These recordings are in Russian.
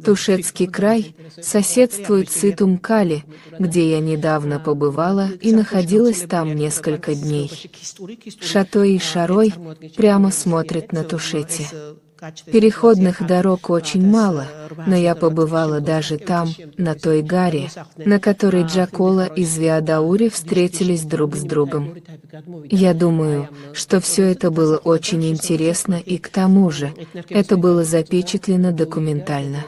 Тушетский край соседствует с Итумкали, где я недавно побывала и находилась там несколько дней. Шато и Шарой прямо смотрит на Тушете. Переходных дорог очень мало, но я побывала даже там, на той горе, на которой Джакола и Звиадаури встретились друг с другом. Я думаю, что все это было очень интересно и к тому же, это было запечатлено документально.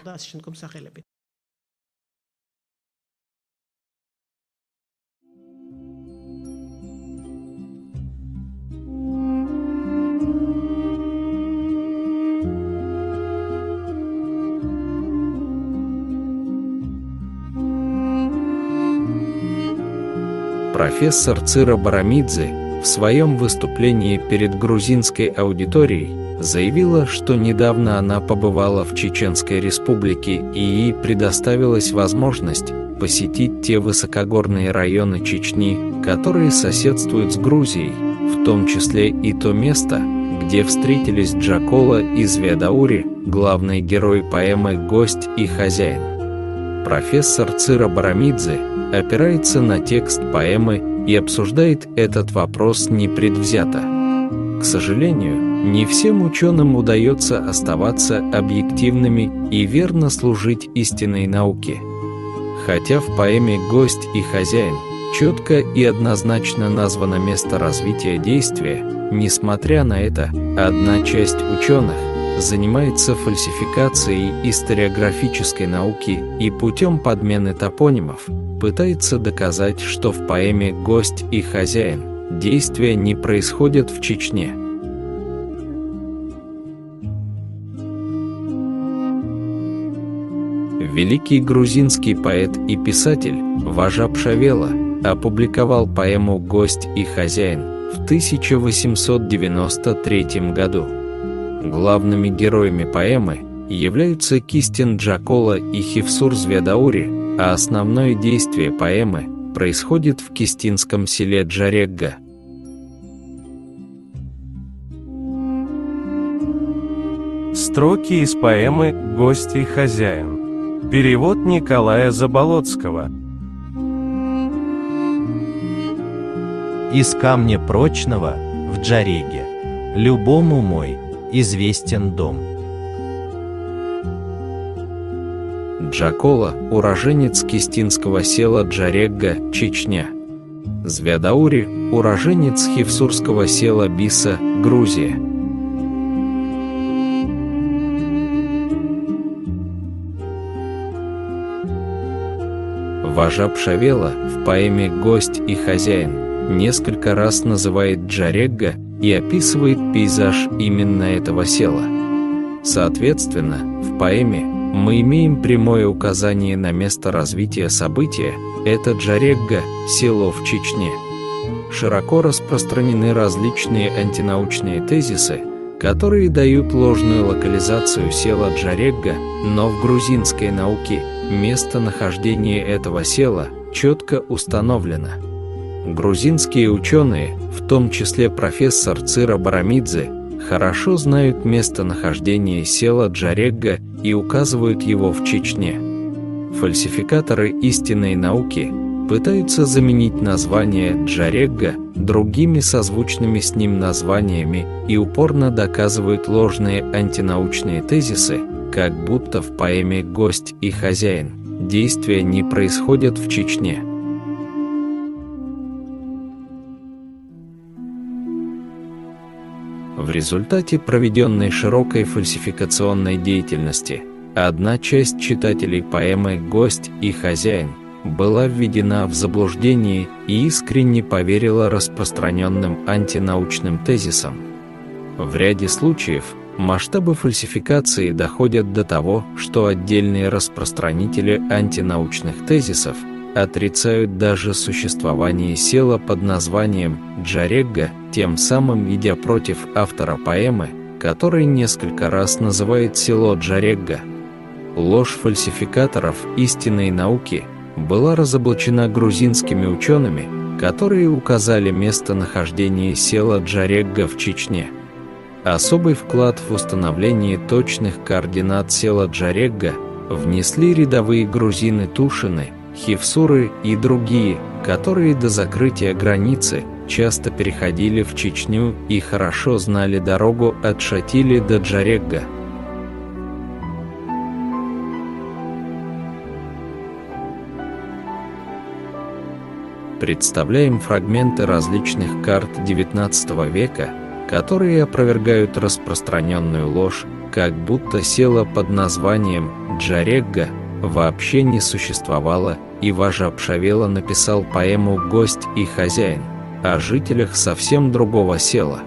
Профессор Цира Барамидзе в своем выступлении перед грузинской аудиторией заявила, что недавно она побывала в Чеченской Республике и ей предоставилась возможность посетить те высокогорные районы Чечни, которые соседствуют с Грузией, в том числе и то место, где встретились Джакола и Звиадаури, главные герои поэмы «Гость и хозяин». Профессор Цира Барамидзе опирается на текст поэмы и обсуждает этот вопрос непредвзято. К сожалению, не всем ученым удается оставаться объективными и верно служить истинной науке. Хотя в поэме «Гость и хозяин» четко и однозначно названо место развития действия, несмотря на это, одна часть ученых занимается фальсификацией историографической науки и путем подмены топонимов пытается доказать, что в поэме «Гость и хозяин» действия не происходят в Чечне. Великий грузинский поэт и писатель Важап Шавела опубликовал поэму «Гость и хозяин» в 1893 году. Главными героями поэмы являются Кистин Джакола и Хевсур Звиадаури, а основное действие поэмы происходит в кистинском селе Джарегга. Строки из поэмы «Гость и хозяин». Перевод Николая Заболоцкого. Из камня прочного в Джареге любому мой известен дом. Джакола – уроженец кистинского села Джарегга, Чечня. Звиадаури – уроженец хевсурского села Биса, Грузия. Важап Шавела в поэме «Гость и хозяин» несколько раз называет Джарегга и описывает пейзаж именно этого села. Соответственно, в поэме мы имеем прямое указание на место развития события – это Джарегга, село в Чечне. Широко распространены различные антинаучные тезисы, которые дают ложную локализацию села Джарегга, но в грузинской науке местонахождение этого села четко установлено. Грузинские ученые, в том числе профессор Цира Барамидзе, хорошо знают местонахождение села Джарегга и указывают его в Чечне. Фальсификаторы истинной науки пытаются заменить название Джарегга другими созвучными с ним названиями и упорно доказывают ложные антинаучные тезисы, как будто в поэме «Гость и хозяин» действия не происходят в Чечне. В результате проведенной широкой фальсификационной деятельности одна часть читателей поэмы «Гость и хозяин» была введена в заблуждение и искренне поверила распространенным антинаучным тезисам. В ряде случаев масштабы фальсификации доходят до того, что отдельные распространители антинаучных тезисов отрицают даже существование села под названием Джарегга, тем самым идя против автора поэмы, который несколько раз называет село Джарегга. Ложь фальсификаторов истинной науки была разоблачена грузинскими учеными, которые указали местонахождение села Джарегга в Чечне. Особый вклад в установление точных координат села Джарегга внесли рядовые грузины Тушины, Хивсуры и другие, которые до закрытия границы часто переходили в Чечню и хорошо знали дорогу от Шатили до Джарегга. Представляем фрагменты различных карт XIX века, которые опровергают распространенную ложь, как будто село под названием Джарегга вообще не существовало, и Важа Пшавела написал поэму «Гость и хозяин» о жителях совсем другого села.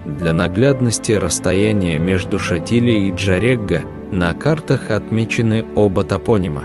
Для наглядности расстояния между Шатили и Джарегга на картах отмечены оба топонима.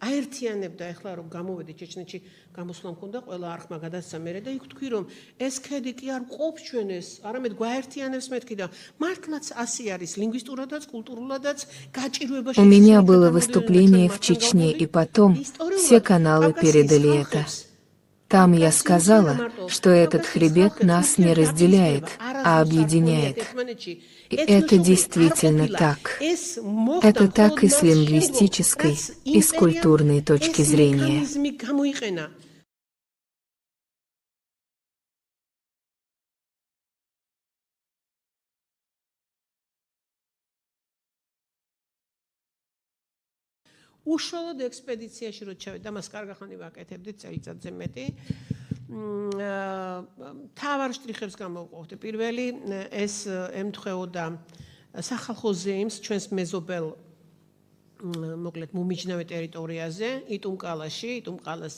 აერთიანებდა ახლა რომ გამოვედი ჩეჩნეთში გამოსვლა მქონდა ყველა არხმა გადასცა მერე და იქ თქვი რომ ეს ქედი კი არ ყოფს ჩვენ ეს არამედ გვაერთიანებს მეთქი და მართლაც ასე არის ლინგვისტურადაც კულტურულადაც გაჭირვებაში У меня было выступление в Чечне, и потом все каналы передали это. Там я сказала, что этот хребет нас не разделяет, а объединяет. И это действительно так. Это так и с лингвистической, и с культурной точки зрения. უშუალოდ ექსპედიციაში რო ჩავედი, მას კარგახანი ვაკეთებდი წელიწადზე მეტი. თავარ შტრიხებს გამოვყოფდი. პირველი ეს ემთხვეოდა სახალხო ზეიმს ჩვენს მეზობელ მოკლედ მუმიჯნავე ტერიტორიაზე, იტუმკალაში, იტუმკალას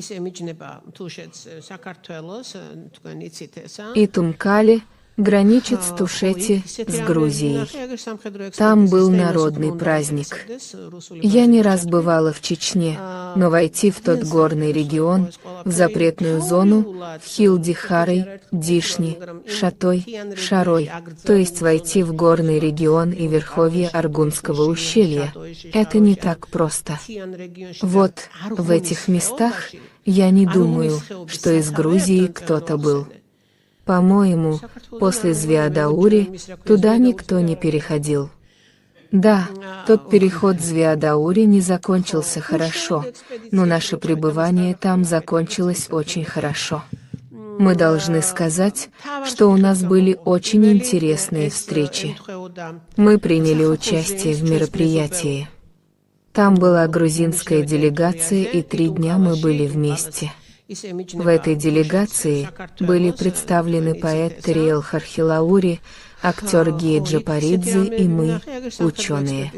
ის ემიჯნება თუშეთს, საქართველოს, თქვენ იცით ესა. Итумкали граничит с Тушети, с Грузией. Там был народный праздник. Я не раз бывала в Чечне, но войти в тот горный регион, в запретную зону, в Хилди-Харой, Дишни, Шатой, Шарой, то есть войти в горный регион и верховье Аргунского ущелья, это не так просто. Вот в этих местах я не думаю, что из Грузии кто-то был. По-моему, после Звиадаури туда никто не переходил. Да, тот переход Звиадаури не закончился хорошо, но наше пребывание там закончилось очень хорошо. Мы должны сказать, что у нас были очень интересные встречи. Мы приняли участие в мероприятии. Там была грузинская делегация, и 3 дня мы были вместе. В этой делегации были представлены поэт Териэл Хархилаури, актер Гия Джапаридзе и мы, ученые.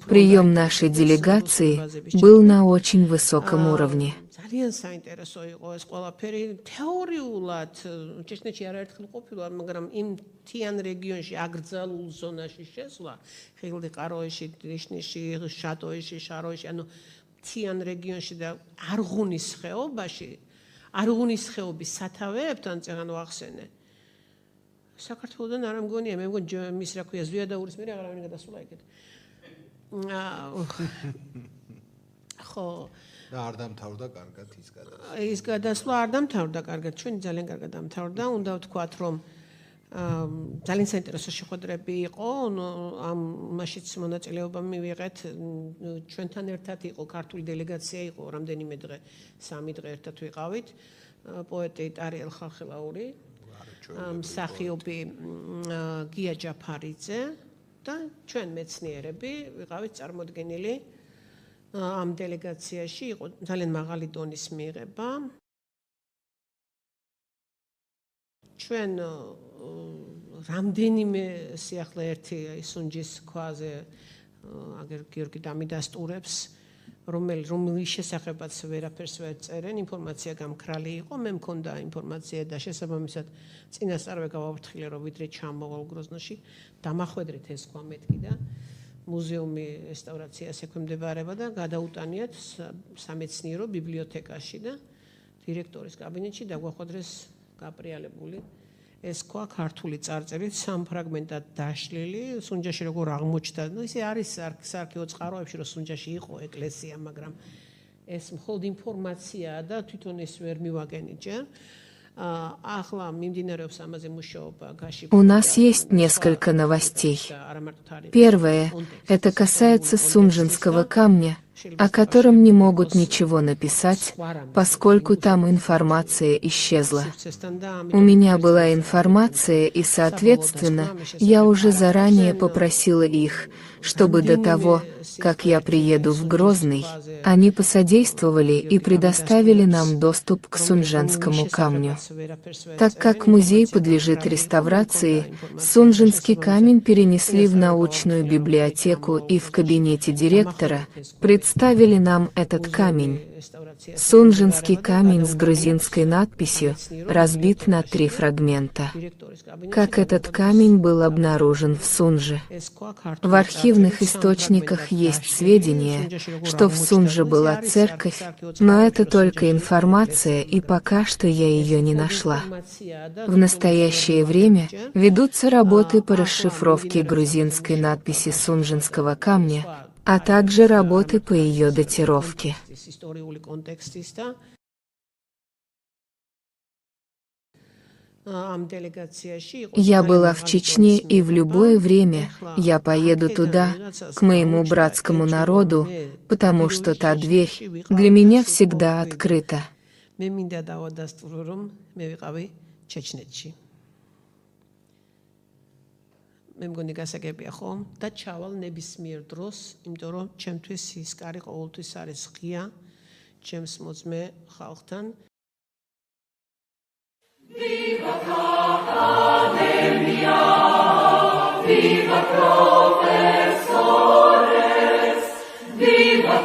Прием нашей делегации был на очень высоком уровне. ძალიან საინტერესო იყო ეს ყველაფერი თეორიულად ჩეჩნეთში არაერთხელ ყოფილა, მაგრამ იმ თიან რეგიონში აკრძალულ ზონაში შესვლა, ხილდი-ყაროიში, დიშნიში, შატოიში, შაროიში, ანუ თიან რეგიონში და არღუნის ხეობაში, არღუნის ხეობის სათავეებთან წეგან ვახსენე. საქართველოსთან არ მგონია, მე მგონი მის რა ქვია ზვიადაურის მერე აღარავინ გადასულა იქეთ. ხო და არ დამთავრდა კარგად ის გადასვლა. ის გადასვლა არ დამთავრდა კარგად, ჩვენი ძალიან კარგად დამთავრდა. უნდა ვთქვათ, რომ ძალიან საინტერესო შეხვედრები იყო, ამ მაშიც მონაწილეობა მივიღეთ, ჩვენთან ერთად იყო ქართული დელეგაცია, იყო რამდენიმე დღე, 3 დღე ერთად ვიყავით, პოეტი ტარიელ ხალხელაური, მსახიობი გია ჯაფარიძე და ჩვენ მეცნიერები ვიყავით წარმოდგენილი ამ დელეგაციაში, იყო ძალიან მაღალი დონის მიღება. ჩვენ რამდენიმე სიახლე ერთი სუნჯის ქვაზე აგერ გიორგი დამიდასტურებს, რომლის შესახებაც ვერაფერს ვერ წერენ, ინფორმაცია გამქრალი იყო, მე მქონდა ინფორმაცია და შესაბამისად წინასწარვე გავაფრთხილე, რომ ვიდრე ჩამოვალ გროზნოში, დამახვედრეთ ეს სხვა მეთქი და მუზეუმი რესტავრაციას ექვემდებარება და გადაუტანიათ სამეცნიერო ბიბლიოთეკაში და დირექტორის კაბინეტში დაგვახვედრეს გაპრიალებული ეს ქვა ქართული წარწერით 3 ფრაგმენტად დაშლილი, სუნჯაში როგორ აღმოჩნდა, ისე არის სარქეო წყაროებში, რომ სუნჯაში იყო ეკლესია, მაგრამ ეს მხოლოდ ინფორმაციაა და თვითონ ეს ვერ მივაგენით ჯერ. Ახლა მიმდინარეობს ამაზე მუშაობა გაში. У нас есть несколько новостей. Первое – это касается Сунжинского камня, о котором не могут ничего написать, поскольку там информация исчезла. У меня была информация, и, соответственно, я уже заранее попросила их, чтобы до того, как я приеду в Грозный, они посодействовали и предоставили нам доступ к Сунжанскому камню. Так как музей подлежит реставрации, Сунжинский камень перенесли в научную библиотеку и в кабинете директора представили нам этот камень. Сунжинский камень с грузинской надписью разбит на 3 фрагмента. Как этот камень был обнаружен в Сунже? В архивных источниках есть сведения, что в Сунже была церковь, но это только информация, и пока что я ее не нашла. В настоящее время ведутся работы по расшифровке грузинской надписи Сунжинского камня, а также работы по ее датировке. Я была в Чечне, и в любое время я поеду туда, к моему братскому народу, потому что та дверь для меня всегда открыта. მე მგონი გასაგებია ხომ და ჩავალ ნებისმიერ დროს, იმიტომ რომ ჩემთვის ის კარი ყოველთვის არის ღია, ჩემს მოძმე ხალხთან. Viva Academia, viva profesores, viva